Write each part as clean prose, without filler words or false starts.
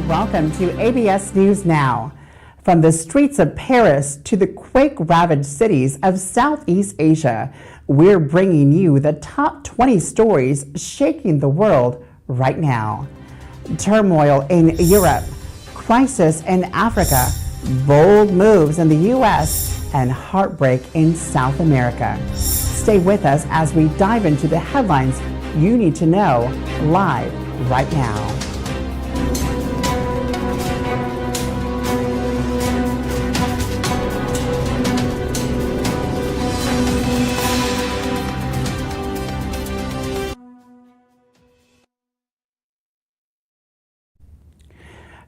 Welcome to ABS News Now. From the streets of Paris to the quake-ravaged cities of Southeast Asia, we're bringing you the top 20 stories shaking the world right now. Turmoil in Europe, crisis in Africa, bold moves in the U.S., and heartbreak in South America. Stay with us as we dive into the headlines you need to know live right now.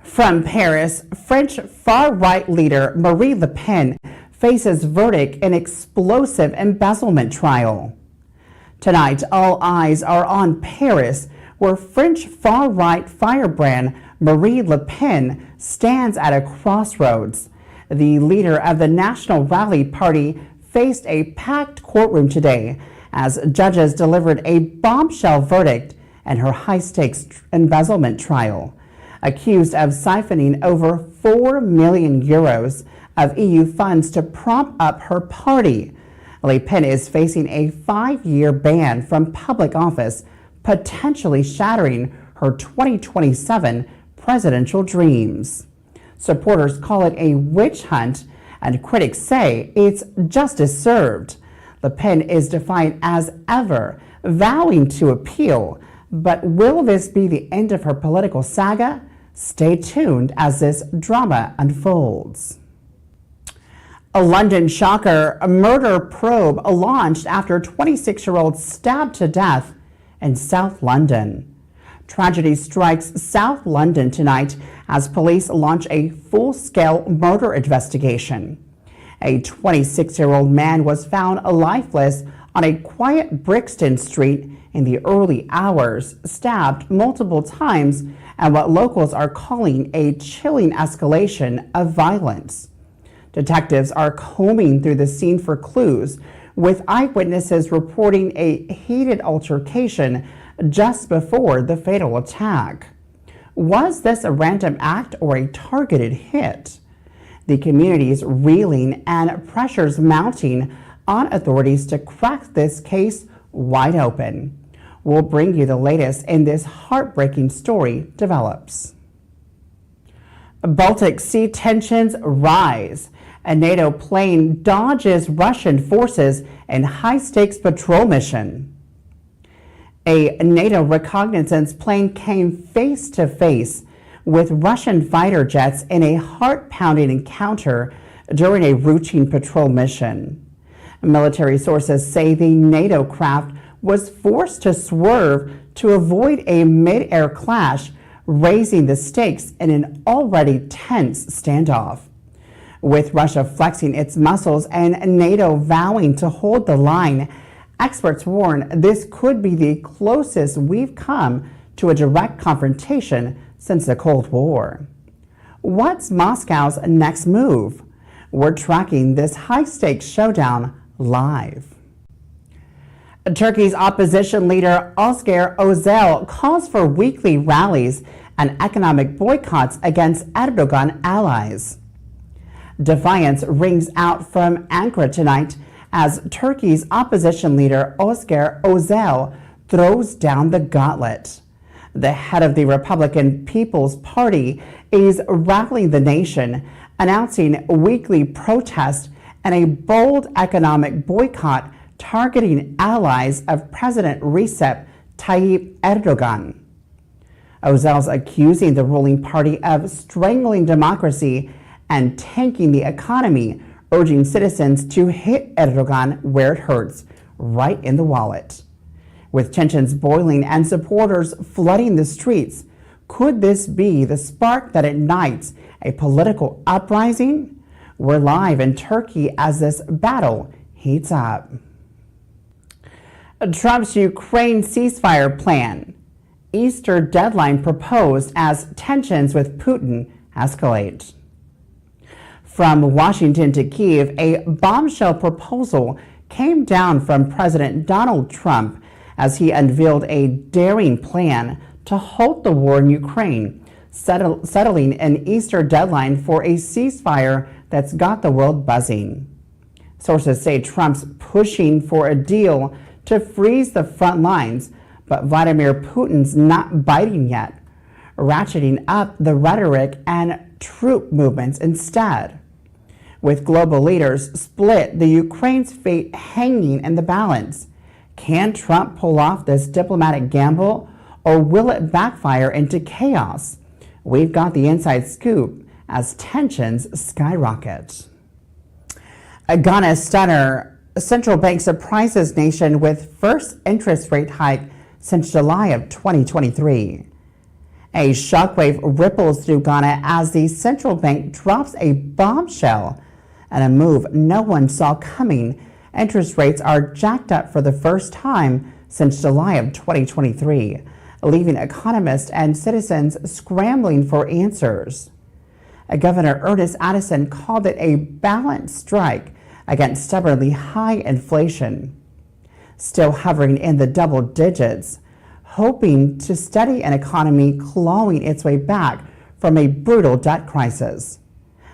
From Paris, French far-right leader Marine Le Pen faces verdict in explosive embezzlement trial. Tonight, all eyes are on Paris, where French far-right firebrand Marine Le Pen stands at a crossroads. The leader of the National Rally Party faced a packed courtroom today as judges delivered a bombshell verdict in her high-stakes embezzlement trial. Accused of siphoning over 4 million euros of EU funds to prop up her party, Le Pen is facing a 5-year ban from public office, potentially shattering her 2027 presidential dreams. Supporters call it a witch hunt, and critics say it's justice served. Le Pen is defiant as ever, vowing to appeal. But will this be the end of her political saga? Stay tuned as this drama unfolds. A London shocker, a murder probe launched after 26-year-old stabbed to death in South London. Tragedy strikes South London tonight as police launch a full-scale murder investigation. A 26-year-old man was found lifeless on a quiet Brixton Street in the early hours, stabbed multiple times, and what locals are calling a chilling escalation of violence. Detectives are combing through the scene for clues, with eyewitnesses reporting a heated altercation just before the fatal attack. Was this a random act or a targeted hit? The community is reeling and pressures mounting on authorities to crack this case wide open. We'll bring you the latest in this heartbreaking story develops. Baltic Sea tensions rise. A NATO plane dodges Russian forces in high-stakes patrol mission. A NATO reconnaissance plane came face-to-face with Russian fighter jets in a heart-pounding encounter during a routine patrol mission. Military sources say the NATO craft was forced to swerve to avoid a mid-air clash, raising the stakes in an already tense standoff. With Russia flexing its muscles and NATO vowing to hold the line, experts warn this could be the closest we've come to a direct confrontation since the Cold War. What's Moscow's next move? We're tracking this high-stakes showdown live. Turkey's opposition leader Özgür Özel calls for weekly rallies and economic boycotts against Erdogan allies. Defiance rings out from Ankara tonight as Turkey's opposition leader Özgür Özel throws down the gauntlet. The head of the Republican People's Party is rallying the nation, announcing weekly protests and a bold economic boycott targeting allies of President Recep Tayyip Erdogan. Özel's accusing the ruling party of strangling democracy and tanking the economy, urging citizens to hit Erdogan where it hurts, right in the wallet. With tensions boiling and supporters flooding the streets, could this be the spark that ignites a political uprising? We're live in Turkey as this battle heats up. Trump's Ukraine ceasefire plan. Easter deadline proposed as tensions with Putin escalate. From Washington to Kyiv, a bombshell proposal came down from President Donald Trump as he unveiled a daring plan to halt the war in Ukraine, settling an Easter deadline for a ceasefire that's got the world buzzing. Sources say Trump's pushing for a deal to freeze the front lines, but Vladimir Putin's not biting yet, ratcheting up the rhetoric and troop movements instead. With global leaders split, the Ukraine's fate hanging in the balance. Can Trump pull off this diplomatic gamble, or will it backfire into chaos? We've got the inside scoop as tensions skyrocket. Ghana stunner. Central bank surprises nation with first interest rate hike since July of 2023. A shockwave ripples through Ghana as the central bank drops a bombshell and a move no one saw coming. Interest rates are jacked up for the first time since July of 2023, leaving economists and citizens scrambling for answers. Governor Ernest Addison called it a balanced strike against stubbornly high inflation, still hovering in the double digits, hoping to steady an economy clawing its way back from a brutal debt crisis.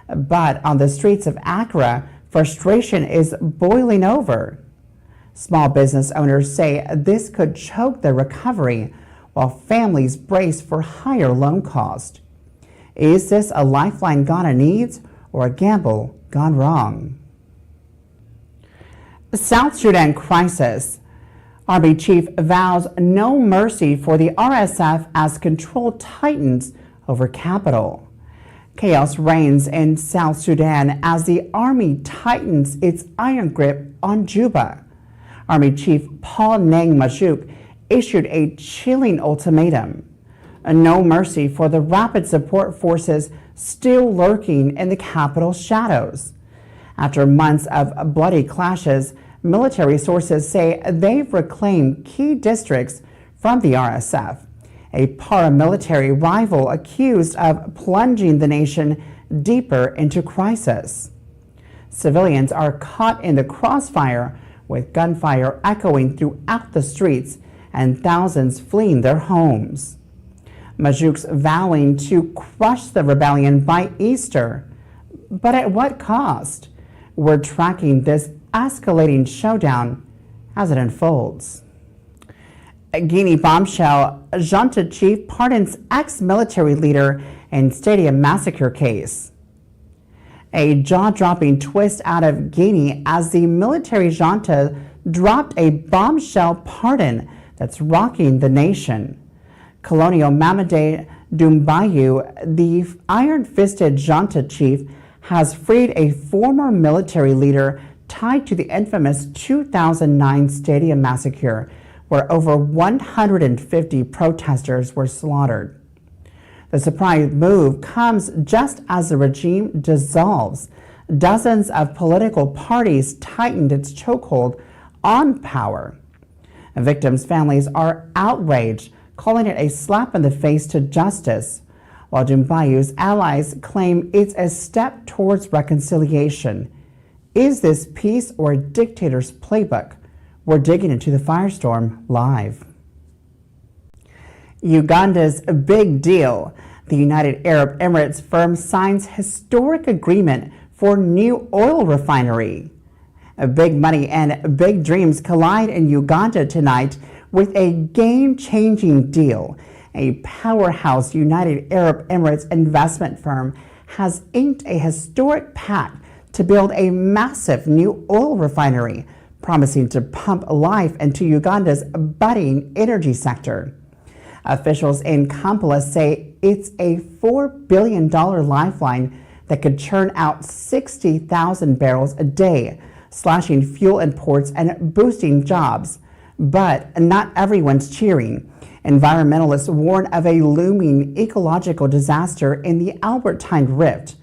But on the streets of Accra, frustration is boiling over. Small business owners say this could choke their recovery, while families brace for higher loan costs. Is this a lifeline Ghana needs, or a gamble gone wrong? South Sudan crisis. Army chief vows no mercy for the RSF as control tightens over capital. Chaos reigns in South Sudan as the army tightens its iron grip on Juba. Army Chief Paul Nang Majuk issued a chilling ultimatum. No mercy for the rapid support forces still lurking in the capital's shadows. After months of bloody clashes, military sources say they've reclaimed key districts from the RSF, a paramilitary rival accused of plunging the nation deeper into crisis. Civilians are caught in the crossfire, with gunfire echoing throughout the streets and thousands fleeing their homes. Majuk's vowing to crush the rebellion by Easter, but at what cost? We're tracking this escalating showdown as it unfolds. A Guinea bombshell. Junta chief pardons ex-military leader in stadium massacre case. A jaw-dropping twist out of Guinea as the military junta dropped a bombshell pardon that's rocking the nation. Colonel Mamadi Doumbouya, the iron-fisted junta chief, has freed a former military leader tied to the infamous 2009 stadium massacre, where over 150 protesters were slaughtered. The surprise move comes just as the regime dissolves. Dozens of political parties tightened its chokehold on power. Victims' families are outraged, calling it a slap in the face to justice, while Doumbouya's allies claim it's a step towards reconciliation. Is this peace or a dictator's playbook? We're digging into the firestorm live. Uganda's big deal. The United Arab Emirates firm signs historic agreement for new oil refinery. Big money and big dreams collide in Uganda tonight with a game-changing deal. A powerhouse United Arab Emirates investment firm has inked a historic pact to build a massive new oil refinery, promising to pump life into Uganda's budding energy sector. Officials in Kampala say it's a $4 billion lifeline that could churn out 60,000 barrels a day, slashing fuel imports and boosting jobs. But not everyone's cheering. Environmentalists warn of a looming ecological disaster in the Albertine Rift,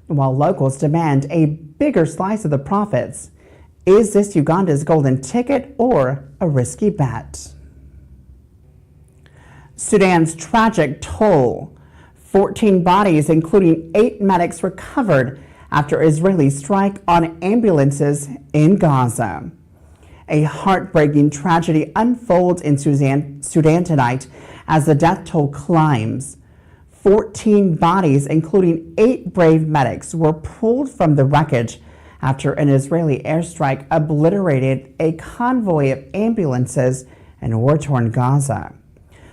while locals demand a bigger slice of the profits. Is this Uganda's golden ticket or a risky bet? Sudan's tragic toll. 14 bodies, including 8 medics, recovered after Israeli strike on ambulances in Gaza. A heartbreaking tragedy unfolds in Sudan tonight as the death toll climbs. 14 bodies, including 8 brave medics, were pulled from the wreckage after an Israeli airstrike obliterated a convoy of ambulances in war-torn Gaza.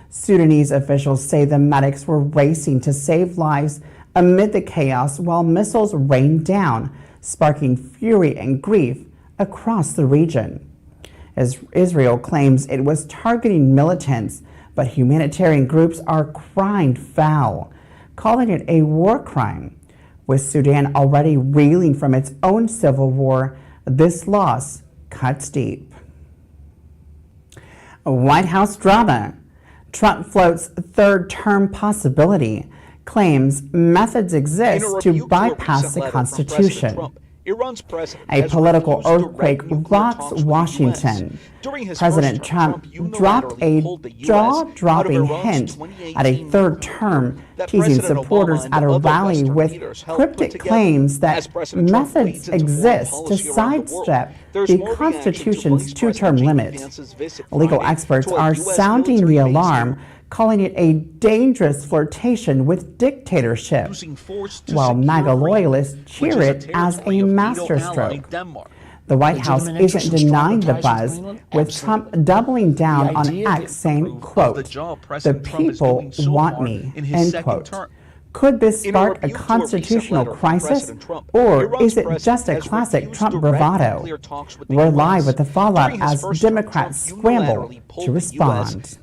Sudanese officials say the medics were racing to save lives amid the chaos while missiles rained down, sparking fury and grief across the region. As Israel claims it was targeting militants, but humanitarian groups are crying foul, calling it a war crime. With Sudan already reeling from its own civil war, this loss cuts deep. White House drama. Trump floats third-term possibility, claims methods exist to bypass the Constitution. A political earthquake rocks Washington. President Trump dropped a jaw-dropping hint at a third term, teasing supporters at a rally with cryptic claims that methods exist to sidestep the Constitution's two-term limit. Legal experts are sounding the alarm, calling it a dangerous flirtation with dictatorship, while MAGA loyalists cheer it as a masterstroke. The White House isn't denying the buzz, with Trump doubling down on X, saying, quote, "The people want me," end quote. Could this spark a constitutional crisis, or is it just a classic Trump bravado? We're live with the fallout as Democrats scramble to respond.